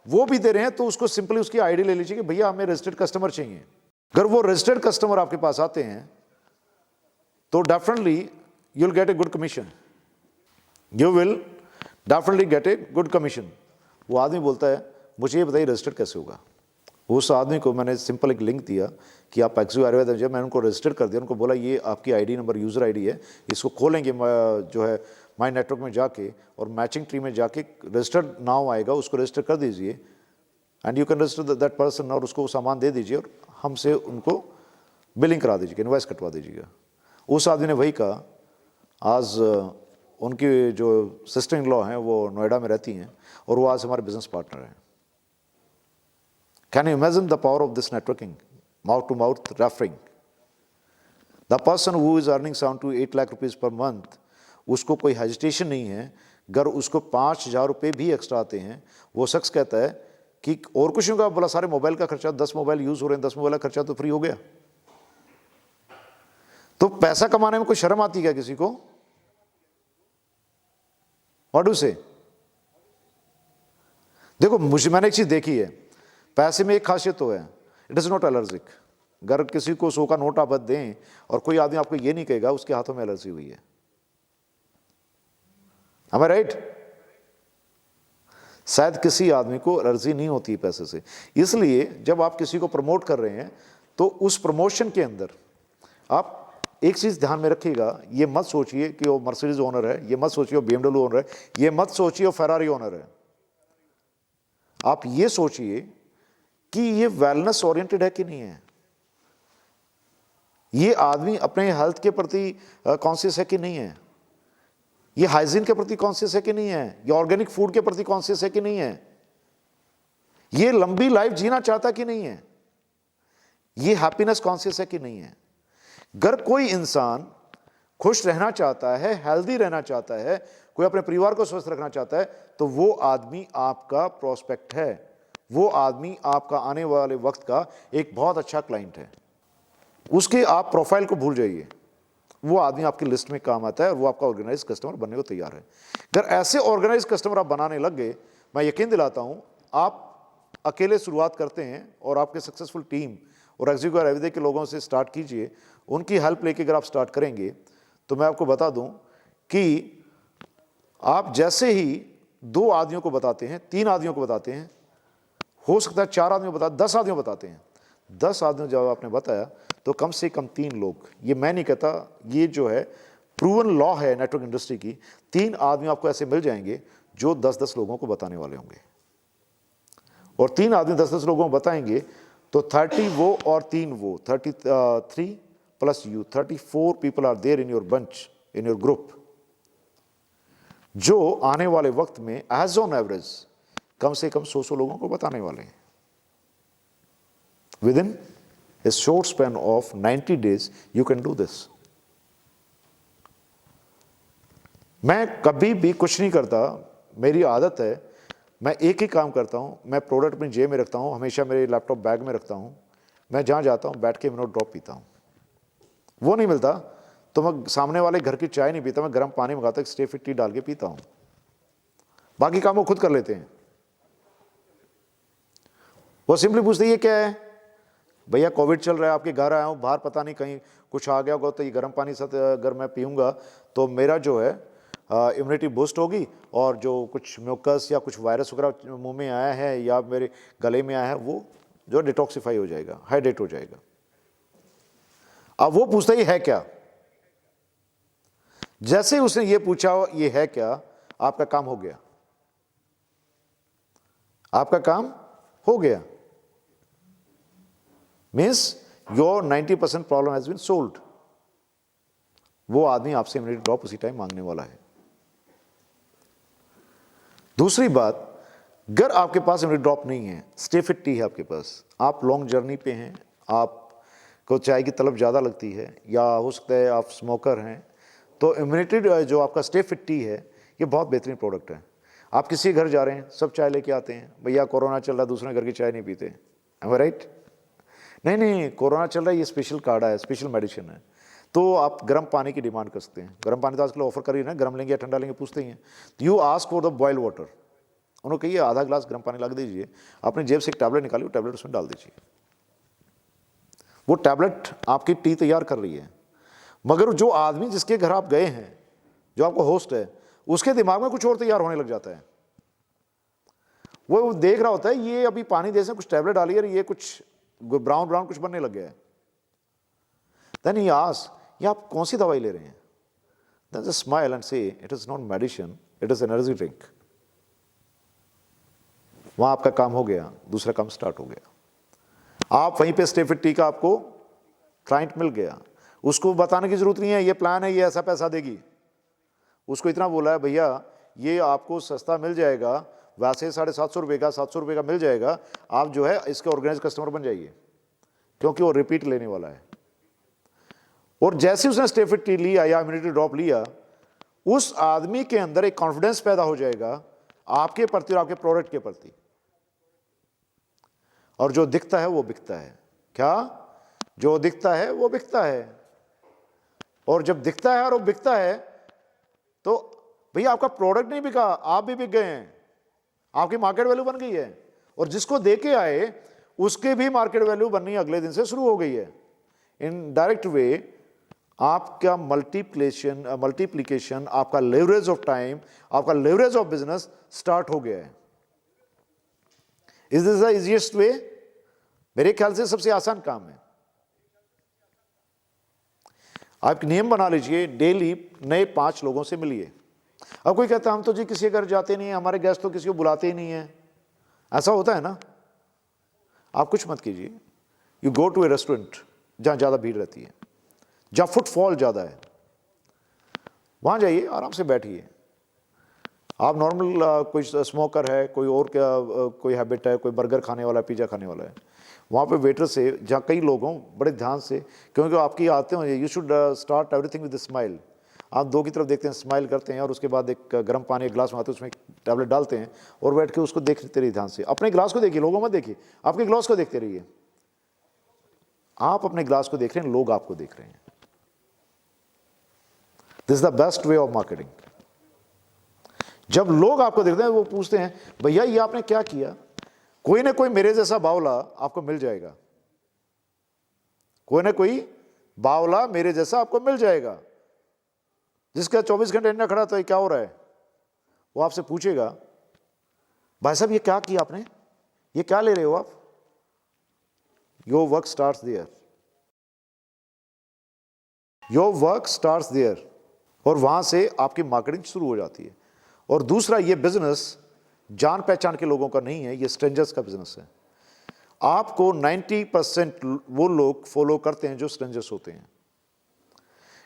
वो भी दे रहे हैं, तो उसको सिंपली उसकी आईडी ले लीजिए कि भैया हमें रजिस्टर्ड कस्टमर चाहिए। अगर वो रजिस्टर्ड कस्टमर आपके पास आते हैं तो definitely you will get a good commission, you will definitely get a good commission. वो आदमी बोलता है मुझे ये बताइए रजिस्टर्ड कैसे होगा। उस आदमी को मैंने सिंपल एक लिंक दिया कि आप एक्सू आयुर्वेद, जब मैंने उनको रजिस्टर कर दिया, उनको बोला ये आपकी आईडी नंबर यूज़र आईडी है, इसको खोलेंगे जो है माई नेटवर्क में जाके और मैचिंग ट्री में जाके रजिस्टर्ड नाउ आएगा, उसको रजिस्टर कर दीजिए and you can register that person, और उसको सामान दे दीजिए और हमसे उनको बिलिंग करा दीजिएगा, इनवॉइस कटवा दीजिएगा। उस आदमी ने वही कहा। आज उनकी जो सिस्टर इन लॉ हैं वो नोएडा में रहती हैं और वो आज हमारे बिजनेस पार्टनर हैं। Can you imagine the power of this networking, mouth to mouth referring? The person who is earning 7 to 8 lakh rupees per month, उसको कोई हेजिटेशन नहीं है। अगर उसको 5,000 रुपये भी एक्स्ट्रा आते हैं, वो शख्स कहता है कि और कुछ नहीं होगा, बोला सारे मोबाइल का खर्चा, 10 मोबाइल यूज हो रहे हैं, 10 मोबाइल का खर्चा तो फ्री हो गया। तो पैसा कमाने में कोई शर्म आती है क्या किसी को? व्हाट डू से? देखो मैंने एक चीज देखी है, पैसे में एक खासियत तो है, इट इज नॉट एलर्जिक। अगर किसी को 100 का नोट आप दें और कोई आदमी आपको ये नहीं कहेगा उसके हाथों में एलर्जी हुई है। Am I right? शायद किसी आदमी को एलर्जी नहीं होती है पैसे से। इसलिए जब आप किसी को प्रमोट कर रहे हैं तो उस प्रमोशन के अंदर आप एक चीज ध्यान में रखिएगा, ये मत सोचिए कि वो मर्सिडीज ओनर है, ये मत सोचिए वो BMW ओनर है, ये मत सोचिए वो फेरारी ओनर है। आप ये सोचिए कि ये वेलनेस ओरिएंटेड है कि नहीं है, ये आदमी अपने हेल्थ के प्रति कॉन्शियस है कि नहीं है, ये हाइजीन के प्रति कॉन्शियस है कि नहीं है, ये ऑर्गेनिक फूड के प्रति कॉन्शियस है कि नहीं है, ये लंबी लाइफ जीना चाहता कि नहीं है, ये हैप्पीनेस कॉन्शियस है कि नहीं है। अगर कोई इंसान खुश रहना चाहता है, हेल्दी रहना चाहता है, कोई अपने परिवार को स्वस्थ रखना चाहता है, तो वो आदमी आपका प्रोस्पेक्ट है, वो आदमी आपका आने वाले वक्त का एक बहुत अच्छा क्लाइंट है। उसके आप प्रोफाइल को भूल जाइए, वो आदमी आपकी लिस्ट में काम आता है और वो आपका ऑर्गेनाइज कस्टमर बनने को तैयार है। अगर ऐसे ऑर्गेनाइज कस्टमर आप बनाने लग गए, मैं यकीन दिलाता हूं आप अकेले शुरुआत करते हैं और आपके सक्सेसफुल टीम और एग्जीक्यूटिव और एवरीडे के लोगों से स्टार्ट कीजिए, उनकी हेल्प लेके अगर आप स्टार्ट करेंगे तो मैं आपको बता दूं कि आप जैसे ही 2 आदमियों को बताते हैं, 3 आदमियों को बताते हैं, हो सकता है 4 आदमियों को बताते, 10 आदमियों को बताते हैं, 10 आदमियों जब आपने बताया तो कम से कम 3 लोग, ये मैं नहीं कहता, ये जो है प्रूवन लॉ है नेटवर्क इंडस्ट्री की, 3 आदमी आपको ऐसे मिल जाएंगे जो 10-10 लोगों को बताने वाले होंगे। और 3 आदमी 10-10 लोगों को बताएंगे तो 30 वो और 3 वो, 33 plus you, 34 people are there in your bunch, in your group, जो आने वाले वक्त में एज ऑन एवरेज कम से कम 100 लोगों को बताने वाले हैं। With in a short span of 90 days you can do this। मैं कभी भी कुछ नहीं करता, मेरी आदत है, मैं एक ही काम करता हूं, मैं प्रोडक्ट अपनी जेब में रखता हूं, हमेशा मेरे लैपटॉप बैग में रखता हूं, मैं जहां जाता हूं बैठ के मिनट ड्रॉप पीता हूं। वो नहीं मिलता तो मैं सामने वाले घर की चाय नहीं पीता, मैं गर्म पानी मंगाता, स्टे फिट टी डाल के पीता हूं, बाकी काम वो खुद कर लेते हैं। वो सिंपली पूछते ये क्या है, भैया कोविड चल रहा है, आपके घर आया हूँ, बाहर पता नहीं कहीं कुछ आ गया होगा, तो ये गर्म पानी साथ अगर मैं पीऊँगा तो मेरा जो है इम्यूनिटी बूस्ट होगी और जो कुछ म्यूकस या कुछ वायरस वगैरह मुंह में आया है या मेरे गले में आया है वो जो डिटॉक्सीफाई हो जाएगा, हाइड्रेट हो जाएगा। अब वो पूछता है ये है क्या, जैसे ही उसने ये पूछा ये है क्या, आपका काम हो गया, आपका काम हो गया। Means your 90% problem has been solved. वो आदमी आपसे इम्यूनिटी ड्रॉप उसी टाइम मांगने वाला है। दूसरी बात, अगर आपके पास इम्यूनिटी ड्रॉप नहीं है, स्टे फिट टी है आपके पास, आप लॉन्ग जर्नी पे हैं, आपको चाय की तलब ज़्यादा लगती है या हो सकता है आप स्मोकर हैं, तो इम्यूनिटी जो आपका स्टे फिट टी है ये बहुत बेहतरीन प्रोडक्ट है। आप किसी घर जा रहे हैं, सब चाय लेके आते हैं, भैया कोरोना चल रहा है, दूसरे घर की चाय नहीं पीते, एम आई राइट? नहीं, कोरोना चल रहा है, ये स्पेशल काढ़ा है, स्पेशल मेडिसिन है, तो आप गर्म पानी की डिमांड कर सकते हैं। गर्म पानी तो आजकल ऑफर करिए ना, गर्म लेंगे या ठंडा लेंगे पूछते ही हैं, तो you ask for the boil water, उन्होंने कहिए आधा ग्लास गर्म पानी ला दीजिए, अपनी जेब से एक टैबलेट निकालिए, वो टैबलेट उसमें डाल दीजिए, वो टैबलेट आपकी टी तैयार कर रही है। मगर जो आदमी जिसके घर आप गए हैं, जो आपको होस्ट है, उसके दिमाग में कुछ और तैयार होने लग जाता है। वो देख रहा होता है ये अभी पानी जैसे कुछ टैबलेट डाली है, ये कुछ ब्राउन कुछ बनने लग गया है। देन ही आस्क, ये आप कौन सी दवाई ले रहे हैं? then just smile and say, it is not medicine, it is energy drink. वहां आपका काम हो गया, दूसरा काम स्टार्ट हो गया। आप वहीं पे स्टे फिट टी का आपको क्लाइंट मिल गया, उसको बताने की जरूरत नहीं है ये प्लान है, ये ऐसा पैसा देगी। उसको इतना बोला है, भैया ये आपको सस्ता मिल जाएगा, वैसे 750 रुपये का 700 रुपये का मिल जाएगा, आप जो है इसके ऑर्गेनाइज कस्टमर बन जाइए, क्योंकि वो रिपीट लेने वाला है। और जैसे उसने स्टे फिट टी लिया या इम्यूनिटी ड्रॉप लिया, उस आदमी के अंदर एक कॉन्फिडेंस पैदा हो जाएगा आपके प्रति और आपके प्रोडक्ट के प्रति। और जो दिखता है वो बिकता है। क्या? जो दिखता है वो बिकता है। और जब दिखता है और वो बिकता है तो भैया आपका प्रोडक्ट नहीं बिका, आप भी बिक गए हैं, आपकी मार्केट वैल्यू बन गई है। और जिसको दे के आए उसके भी मार्केट वैल्यू बननी अगले दिन से शुरू हो गई है। इन डायरेक्ट वे आपका मल्टीप्लिकेशन, आपका लेवरेज ऑफ टाइम, आपका लेवरेज ऑफ बिजनेस स्टार्ट हो गया है। Is this the easiest way? मेरे ख्याल से सबसे आसान काम है। आप नियम बना लीजिए, डेली नए 5 लोगों से मिलिए। अब कोई कहता है हम तो जी किसी के घर जाते नहीं है, हमारे गेस्ट तो किसी को बुलाते ही नहीं है। ऐसा होता है ना? आप कुछ मत कीजिए, you go to a restaurant जहां ज्यादा भीड़ रहती है, जहां फुटफॉल ज्यादा है, वहां जाइए, आराम से बैठिए। आप नॉर्मल कोई स्मोकर है, कोई और क्या कोई हैबिट है, कोई बर्गर खाने वाला है, पिज्जा खाने वाला है, वहाँ पे वेटर से जहाँ कई लोग हों बड़े ध्यान से, क्योंकि आपकी आते हों, you should start everything with smile. आप दो की तरफ देखते हैं, स्माइल करते हैं, और उसके बाद एक गर्म पानी एक गिलास में आते हैं, उसमें टैबलेट डालते हैं और बैठ के उसको देखते रहिए ध्यान से। अपने गिलास को देखिए, लोगों मत देखिए, आपके गिलास को देखते रहिए। आप अपने गिलास को देख रहे हैं, लोग आपको देख रहे हैं। This is the best way of marketing. जब लोग आपको देखते हैं वो पूछते हैं भैया ये आपने क्या किया? कोई ना कोई मेरे जैसा बावला आपको मिल जाएगा, कोई ना कोई बावला मेरे जैसा आपको मिल जाएगा, जिसका 24 घंटे इंडिया खड़ा था, ये क्या हो रहा है? वो आपसे पूछेगा भाई साहब ये क्या किया आपने, ये क्या ले रहे हो आप? Your work starts there, your work starts there. और वहां से आपकी मार्केटिंग शुरू हो जाती है। और दूसरा, ये बिजनेस जान पहचान के लोगों का नहीं है, ये स्ट्रेंजर्स का बिजनेस है। आपको 90% वो लोग फॉलो करते हैं जो स्ट्रेंजर्स होते हैं।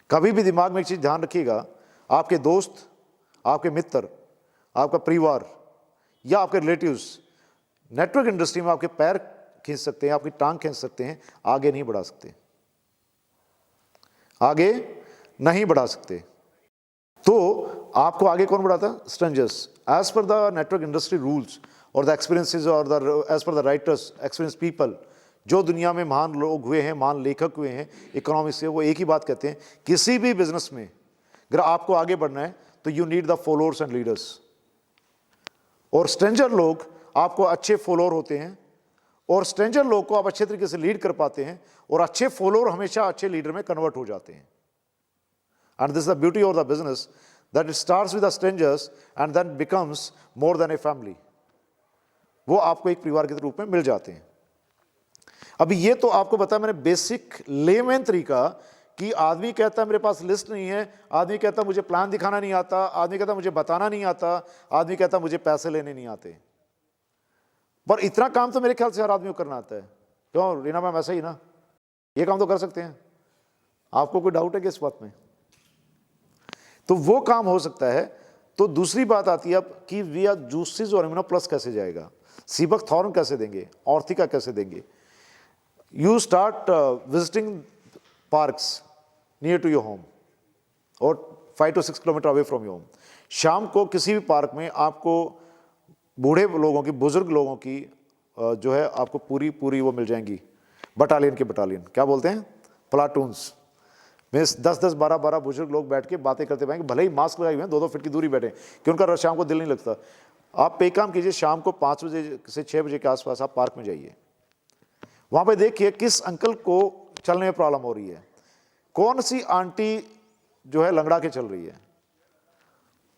कभी भी दिमाग में एक चीज ध्यान रखिएगा, आपके दोस्त, आपके मित्र, आपका परिवार या आपके रिलेटिव्स नेटवर्क इंडस्ट्री में आपके पैर खींच सकते हैं, आपकी टांग खींच सकते हैं, आगे नहीं बढ़ा सकते, आगे नहीं बढ़ा सकते। तो आपको आगे कौन बढ़ाता है? Strangers. As per the network industry rules और द एक्सपीरियंसेस और the as per the writers experience people, जो दुनिया में महान लोग हुए हैं, महान लेखक हुए हैं इकोनॉमिक्स से, वो एक ही बात कहते हैं, किसी भी बिजनेस में अगर आपको आगे बढ़ना है तो you need the followers and leaders. और स्ट्रेंजर लोग आपको अच्छे फॉलोअर होते हैं, और स्ट्रेंजर लोग को आप अच्छे तरीके से लीड कर पाते हैं, और अच्छे फॉलोअर हमेशा अच्छे लीडर में कन्वर्ट हो जाते हैं। And this is the beauty of the business, that it starts with the strangers and then becomes more than a family. वो आपको एक परिवार के रूप में मिल जाते हैं। अभी ये तो आपको बताया मैंने बेसिक लेमैन तरीका, कि आदमी कहता है मेरे पास लिस्ट नहीं है, आदमी कहता मुझे प्लान दिखाना नहीं आता, आदमी कहता मुझे बताना नहीं आता, आदमी कहता मुझे पैसे लेने नहीं आते। पर इतना काम तो मेरे ख्याल से हर आदमी को करना आता है। क्यों रीना मैम, ऐसा ही ना? ये काम तो कर सकते हैं। आपको कोई डाउट है कि इस बात में? तो वो काम हो सकता है। तो दूसरी बात आती है अब कि विया जूसिस और इम्यूनो प्लस कैसे जाएगा, सीबक थॉर्न कैसे देंगे, ऑर्थिका कैसे देंगे। You start visiting parks near to your home और 5 to 6 kilometre away from your home. शाम को किसी भी पार्क में आपको बूढ़े लोगों की, बुजुर्ग लोगों की जो है आपको पूरी वो मिल जाएंगी, बटालियन के बटालियन, क्या बोलते हैं, प्लाटून्स में 10-10, 12-12 बुजुर्ग लोग बैठ के बातें करते पाएंगे, भले ही मास्क लगाए हुए हैं, 2-2 फीट की दूरी बैठे, कि उनका शाम को दिल नहीं लगता। आप एक काम कीजिए, शाम को 5 बजे से 6 बजे के आसपास आप पार्क में जाइए, वहां पे देखिए किस अंकल को चलने में प्रॉब्लम हो रही है, कौन सी आंटी जो है लंगड़ा के चल रही है,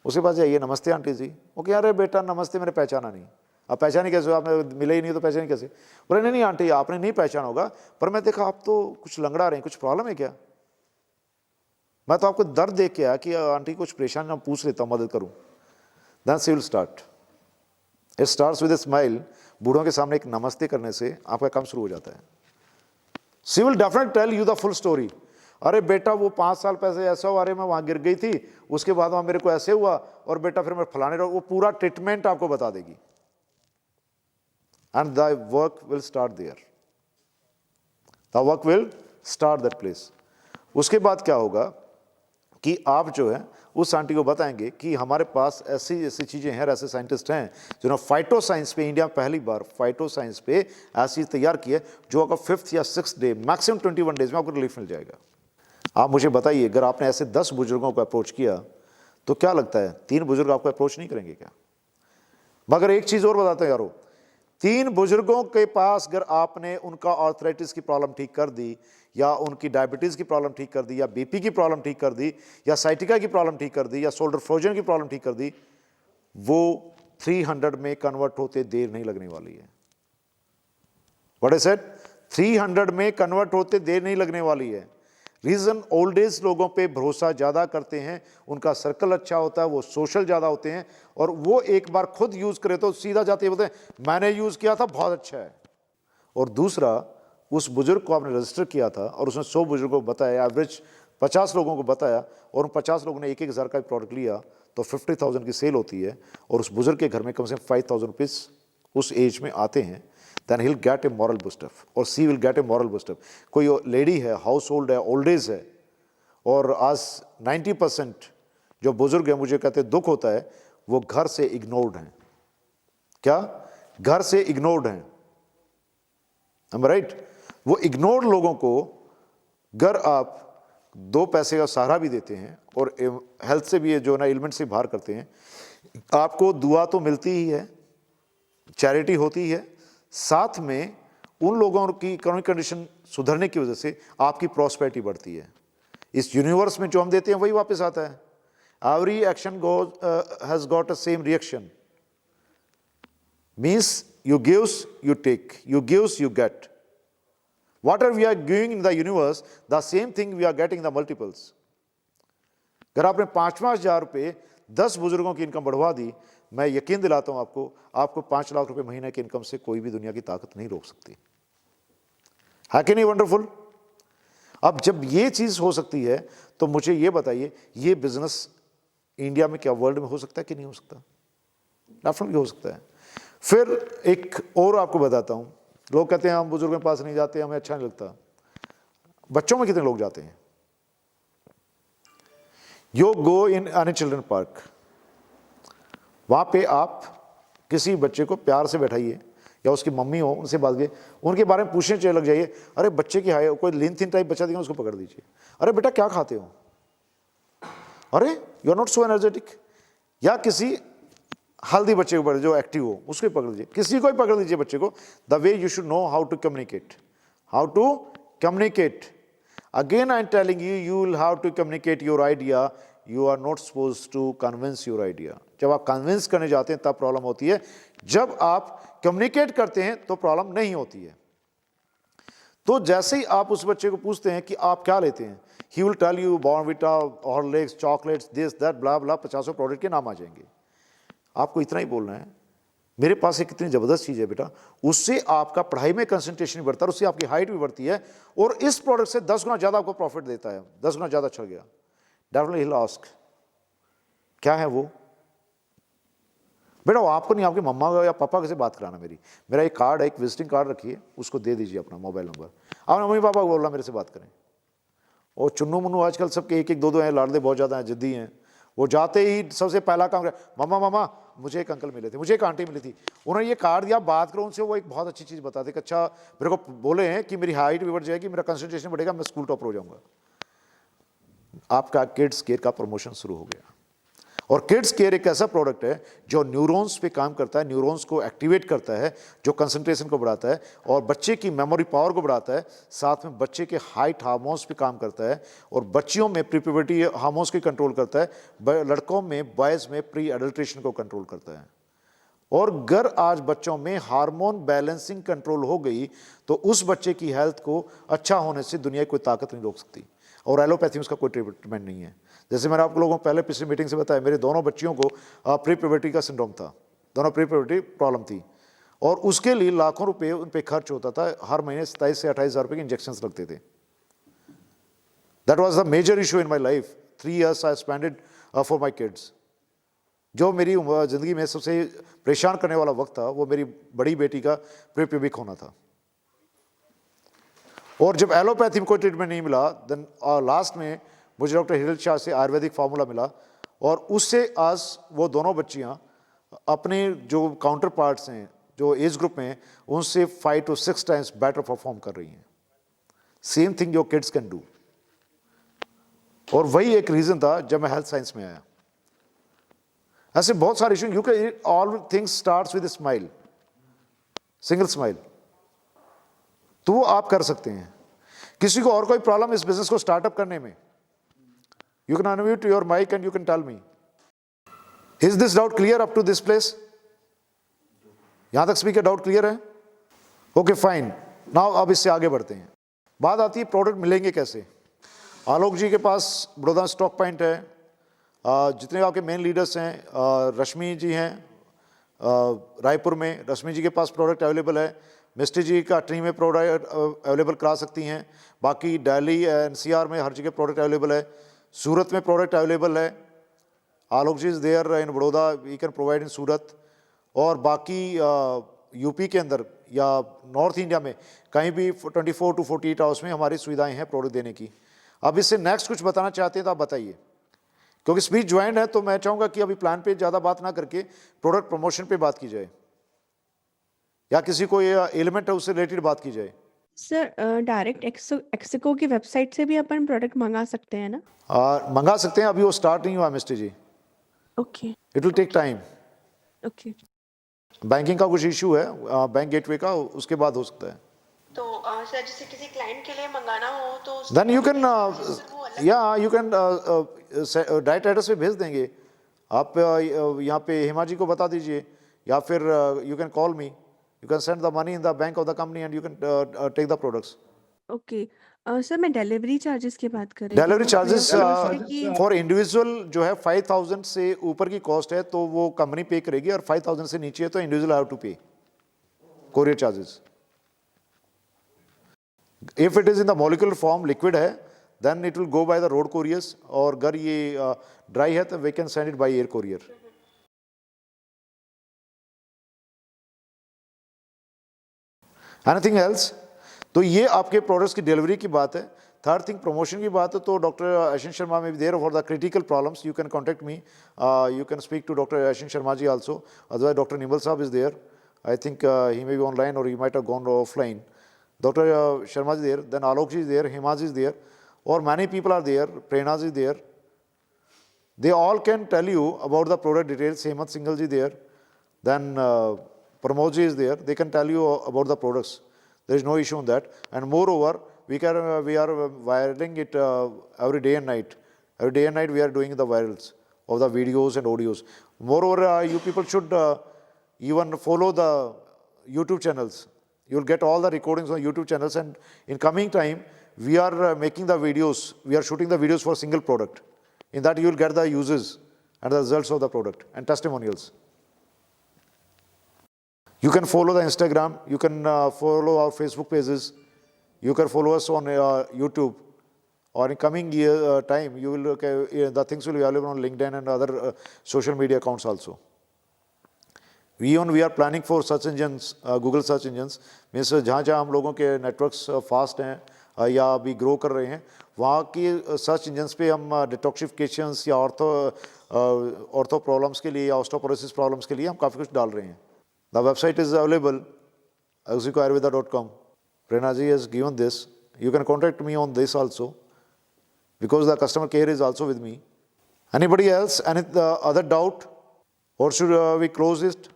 उसके पास जाइए, नमस्ते आंटी जी। वो कह अरे बेटा नमस्ते, मैंने पहचाना नहीं। आप पहचाने कैसे हो, आपने मिले ही नहीं तो पहचाने कैसे? बोले नहीं नहीं आंटी आपने नहीं पहचाना होगा, पर मैं देखा आप तो कुछ लंगड़ा रहे हैं, कुछ प्रॉब्लम है क्या? मैं तो आपको दर्द देख के आया कि आंटी कुछ परेशान, मैं पूछ लेता हूँ, मदद करूँ। Then she will start. It starts with a smile. बूढ़ों के सामने एक नमस्ते करने से आपका काम शुरू हो जाता है। She will definitely tell you the full story. अरे बेटा वो 5 साल पहले ऐसा हुआ, अरे मैं वहाँ गिर गई थी, उसके बाद वहाँ मेरे को ऐसे हुआ, और बेटा फिर मैं फलाने रहा, वो पूरा ट्रीटमेंट आपको बता देगी। And the work will start there, the work will start that place. उसके बाद क्या होगा कि आप जो है उस आंटी को बताएंगे कि हमारे पास ऐसी ऐसी चीज़ें हैं, ऐसे साइंटिस्ट हैं जिन्होंने फाइटो साइंस पे, इंडिया में पहली बार फाइटो साइंस पे ऐसी चीज़ तैयार की है जो अगर 5th या 6th डे, मैक्सिमम 21 डेज में आपको रिलीफ मिल जाएगा। आप मुझे बताइए, अगर आपने ऐसे 10 बुजुर्गों को अप्रोच किया तो क्या लगता है 3 बुजुर्ग आपको अप्रोच नहीं करेंगे क्या? मगर एक चीज़ और बताते हैं यारो, 3 बुजुर्गों के पास अगर आपने उनका आर्थराइटिस की प्रॉब्लम ठीक कर दी, या उनकी डायबिटीज़ की प्रॉब्लम ठीक कर दी, या बीपी की प्रॉब्लम ठीक कर दी, या साइटिका की प्रॉब्लम ठीक कर दी, या शोल्डर फ्रोजन की प्रॉब्लम ठीक कर दी, वो 300 में कन्वर्ट होते देर नहीं लगने वाली है। What I said? 300 में कन्वर्ट होते देर नहीं लगने वाली है। रीज़न, ओल्ड एज लोगों पे भरोसा ज़्यादा करते हैं, उनका सर्कल अच्छा होता है, वो सोशल ज़्यादा होते हैं, और वो एक बार खुद यूज़ करे तो सीधा जाते बोलते हैं मैंने यूज़ किया था, बहुत अच्छा है। और दूसरा, उस बुजुर्ग को आपने रजिस्टर किया था और उसने 100 बुजुर्गों को बताया, एवरेज 50 लोगों को बताया, और उन 50 लोगों ने 1-1 हज़ार का प्रोडक्ट लिया, तो 50,000 की सेल होती है, और उस बुजुर्ग के घर में कम से कम 5,000 रुपीज़ उस एज में आते हैं। then he'll get a moral boost up, और she will get a moral boost up। कोई लेडी है, हाउस होल्ड है, ओल्ड एज है, और आज 90% जो बुजुर्ग है, मुझे कहते दुख होता है, वो घर से इग्नोर्ड हैं। क्या? घर से इग्नोर्ड हैं। am I right? वो इग्नोर्ड लोगों को अगर आप 2 पैसे का सहारा भी देते हैं और हेल्थ से भी जो ना एलिमेंट से बाहर करते हैं, आपको दुआ तो मिलती ही है, चैरिटी होती है, साथ में उन लोगों की इकोनॉमिक कंडीशन सुधरने की वजह से आपकी प्रॉस्पेरिटी बढ़ती है। इस यूनिवर्स में जो हम देते हैं वही वापस आता है। Every action has got a same reaction, means you gives you take, you gives you get. Whatever we are giving in the universe, the same thing we are getting in the multiples. अगर आपने 5-5 हज़ार रुपये 10 बुजुर्गों की income बढ़वा दी, मैं यकीन दिलाता हूं आपको 5 लाख रुपए महीने की इनकम से कोई भी दुनिया की ताकत नहीं रोक सकती। है कि नहीं वंडरफुल? अब जब ये चीज हो सकती है तो मुझे ये बताइए, ये बिजनेस इंडिया में क्या वर्ल्ड में हो सकता है कि नहीं हो सकता? डेफिनेटली हो सकता है। फिर एक और आपको बताता हूं, लोग कहते हैं हम बुजुर्गों के पास नहीं जाते, हमें अच्छा नहीं लगता। बच्चों में कितने लोग जाते हैं? You go in any children park, वहां पे आप किसी बच्चे को प्यार से बैठाइए, या उसकी मम्मी हो उनसे बात कीजिए, उनके बारे में पूछने चले लग जाइए। अरे बच्चे की हाय, कोई लीन थिन टाइप बच्चा दिखे उसको पकड़ दीजिए, अरे बेटा क्या खाते हो, अरे you are not so energetic. या किसी हेल्दी बच्चे को पकड़, जो एक्टिव हो उसको पकड़ लीजिए, किसी को ही पकड़ लीजिए बच्चे को। The way you should know how to communicate, how to communicate. Again I am telling you, you will have to communicate your idea, you are not suppose to convince your idea. जब आप convince करने जाते हैं तब problem होती है, जब आप कम्युनिकेट करते हैं तो प्रॉब्लम नहीं होती है। तो जैसे ही आप उस बच्चे को पूछते हैं कि आप क्या लेते हैं, he will tell you Bournvita, Horlicks, chocolates, this that blah blah, 50 product के नाम आ जाएंगे। आपको इतना ही बोलना है, मेरे पास एक कितनी ज़बरदस्त चीज़ है बेटा, उससे आपका पढ़ाई में कंसंट्रेशन भी बढ़ता है, उससे आपकी हाइट भी बढ़ती है, और इस प्रोडक्ट से 10 गुना ज़्यादा आपको प्रॉफिट देता है, 10 गुना ज़्यादा चल गया। डेफिनेटली ही विल आस्क क्या है वो? बेटा वो आपको नहीं, आपकी मम्मा या पापा से बात कराना। मेरा एक कार्ड है, एक विजिटिंग कार्ड रखिए, उसको दे दीजिए अपना मोबाइल नंबर, अपने मम्मी पापा को बोलना मेरे से बात करें। और चुन्नू मुन्नू आजकल सबके 1-1 2-2 हैं, लाडले बहुत ज़्यादा हैं, जिद्दी हैं। वो जाते ही सबसे पहला काम करें, मम्मा मुझे एक अंकल मिले थे, मुझे एक आंटी मिली थी, उन्होंने ये कार्ड दिया, बात करो उनसे, वो एक बहुत अच्छी चीज़ बताते कि अच्छा मेरे को बोले हैं कि मेरी हाइट भी बढ़ जाएगी, मेरा कंसंट्रेशन बढ़ेगा, मैं स्कूल टॉपर हो जाऊंगा। आपका किड्स केयर का प्रमोशन शुरू हो गया। और किड्स केयर एक ऐसा प्रोडक्ट है जो न्यूरॉन्स पे काम करता है, न्यूरॉन्स को एक्टिवेट करता है, जो कंसंट्रेशन को बढ़ाता है और बच्चे की मेमोरी पावर को बढ़ाता है, साथ में बच्चे के हाइट हार्मोन्स पे काम करता है, और बच्चियों में प्री प्यूबर्टी हार्मोन्स को कंट्रोल करता है, लड़कों में बॉयज़ में प्री एडल्ट्रेशन को कंट्रोल करता है। और अगर आज बच्चों में हार्मोन बैलेंसिंग कंट्रोल हो गई तो उस बच्चे की हेल्थ को अच्छा होने से दुनिया की कोई ताकत नहीं रोक सकती। और एलोपैथी में उसका कोई ट्रीटमेंट नहीं है। जैसे मैंने आप लोगों को पहले पिछली मीटिंग से बताया, मेरे दोनों बच्चियों को प्री प्यूबर्टी का सिंड्रोम था, दोनों प्री प्यूबर्टी प्रॉब्लम थी, और उसके लिए लाखों रुपए उन पे खर्च होता था, हर महीने 27 से 28 हज़ार रुपये के इंजेक्शंस लगते थे। That was the major issue in my life. 3 years I spended for my kids. जो मेरी ज़िंदगी में सबसे परेशान करने वाला वक्त था वो मेरी बड़ी बेटी का प्री प्यूबिक होना था। और जब एलोपैथी में कोई ट्रीटमेंट नहीं मिला, देन लास्ट में मुझे डॉक्टर हिरल शाह से आयुर्वेदिक फार्मूला मिला, और उससे आज वो दोनों बच्चियां अपने जो काउंटर पार्ट्स हैं जो एज ग्रुप में, उनसे 5 to 6 times बेटर परफॉर्म कर रही हैं। Same thing your kids can do. और वही एक रीज़न था जब मैं हेल्थ साइंस में आया। ऐसे बहुत सारे issue, you can all things starts with smile, single smile, तो वो आप कर सकते हैं। किसी को और कोई प्रॉब्लम इस बिजनेस को स्टार्टअप करने में, you can unmute your mic and you can tell me, is this doubt clear up to this place? यहां तक स्पीकर डाउट क्लियर है? Okay fine. नाउ अब इससे आगे बढ़ते हैं। बात आती है प्रोडक्ट मिलेंगे कैसे। आलोक जी के पास बड़ौदा स्टॉक पॉइंट है, जितने आपके मेन लीडर्स हैं, रश्मि जी हैं रायपुर में, रश्मि जी के पास प्रोडक्ट अवेलेबल है। मिस्टी जी का ट्री में प्रोडक्ट अवेलेबल करा सकती हैं। बाकी दिल्ली NCR में हर जगह प्रोडक्ट अवेलेबल है। सूरत में प्रोडक्ट अवेलेबल है। Alok ji is there in Baroda, we can provide in Surat. और बाकी यूपी के अंदर या नॉर्थ इंडिया में कहीं भी 24 to 48 आवर्स में हमारी सुविधाएं हैं प्रोडक्ट देने की। अब इससे नेक्स्ट कुछ बताना चाहते हैं तो आप बताइए, क्योंकि स्पीच ज्वाइंट है तो मैं चाहूँगा कि अभी प्लान पे ज़्यादा बात ना करके प्रोडक्ट प्रमोशन पे बात की जाए, या किसी को ये एलिमेंट है उससे रिलेटेड बात की जाए। सर डायरेक्ट एक्सिको की वेबसाइट से भी अपन प्रोडक्ट मंगा सकते हैं ना? मंगा सकते हैं, अभी वो स्टार्ट नहीं हुआ mister ji, okay it will take time. Okay. Banking का कुछ इशू है, बैंक गेटवे का, उसके बाद हो सकता है। तो सर जैसे किसी क्लाइंट के लिए मंगाना हो तो देन यू कैन, या यू कैन डायरेक्ट एड्रेस पे भेज देंगे आप। यहाँ पे हेमा जी को बता दीजिए, या फिर you can call me, you can send the money in the bank of the company and you can take the products. Okay sir मैं डिलीवरी चार्जेस की बात कर रही थी। डिलीवरी चार्जेस कि फॉर इंडिविजुअल जो है 5000 से ऊपर की कॉस्ट है तो वो कंपनी पे करेगी, और 5000 से नीचे है तो individual have to pay courier charges. If it is in the molecular form, liquid है, then it will go by the road couriers, और अगर ये ड्राई है तो we can send it by air courier. Anything else? तो ये आपके products की डिलीवरी की बात है। थर्ड थिंग प्रमोशन की बात है, तो डॉक्टर अश्विन शर्मा में भी there for the critical problems, you can contact me, you can speak to doctor Ashwin Sharma ji also, otherwise doctor Nimal साहब is there, I think he may be online और he might have gone offline. Dr. Sharma is there, then Alok ji is there, Hema ji is there, or many people are there, Prerna ji is there. They all can tell you about the product details. Hemant Singhal ji there, then Pramod ji is there. They can tell you about the products. There is no issue on that. And moreover, we are viraling it every day and night. Every day and night we are doing the virals of the videos and audios. Moreover, you people should even follow the YouTube channels. You will get all the recordings on YouTube channels, and in coming time, we are making the videos, we are shooting the videos for a single product. In that you will get the uses and the results of the product and testimonials. You can follow the Instagram, you can follow our Facebook pages, you can follow us on YouTube, or in coming year time, you will the things will be available on LinkedIn and other social media accounts also. We are planning for search engines, Google search engines, means जहाँ हम लोगों के networks fast हैं या अभी grow कर रहे हैं, वहाँ की सर्च इंजन्स पे हम डिटॉक्सिफिकेशंस या ऑर्थो प्रॉब्लम्स के लिए या ऑस्टोपोरोसिस प्रॉब्लम्स के लिए हम काफ़ी कुछ डाल रहे हैं. The website is available axicoayurveda.com. Prerna ji has given this. You can contact me on this also, because the customer care is also with me. Anybody else? Any other doubt? Or should we close it?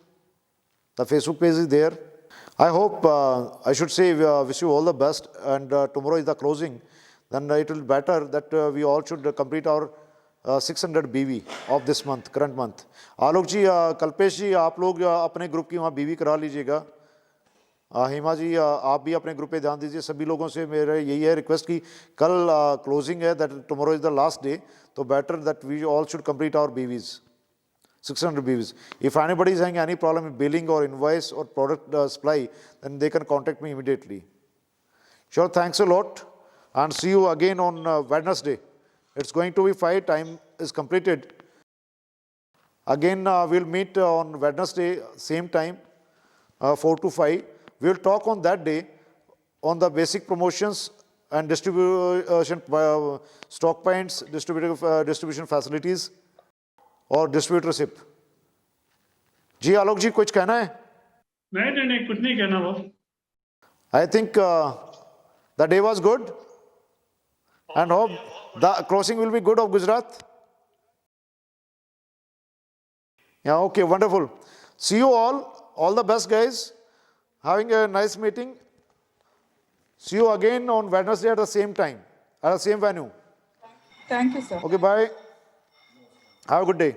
The Facebook page is there. I hope, I should say, wish you all the best, and tomorrow is the closing. Then it will be better that we all should complete our 600 BV of this month, current month. आलोक जी, कल्पेश जी, आप लोग अपने group की वहाँ BV करा लीजिएगा. हिमा जी आप भी अपने ग्रुप पे ध्यान दीजिए. सभी लोगों से मेरा यही है रिक्वेस्ट कि कल क्लोजिंग है, that tomorrow is the last day, तो better that we all should complete our BVs, 600 BVs. If anybody is having any problem with billing or invoice or product supply, then they can contact me immediately. Sure, thanks a lot, and see you again on Wednesday. It's going to be 5, time is completed. Again, we'll meet on Wednesday, same time, 4 to 5. We'll talk on that day on the basic promotions and distribution, stock points, distribution facilities और distributorship. जी आलोक जी कुछ कहना है? नहीं कुछ नहीं कहना boss. I think the day was good and hope the crossing will be good of Gujarat. Yeah okay, wonderful. See you all the best guys, having a nice meeting. See you again on Wednesday at the same time, at the same venue. Thank you, sir. Okay, bye. Have a good day.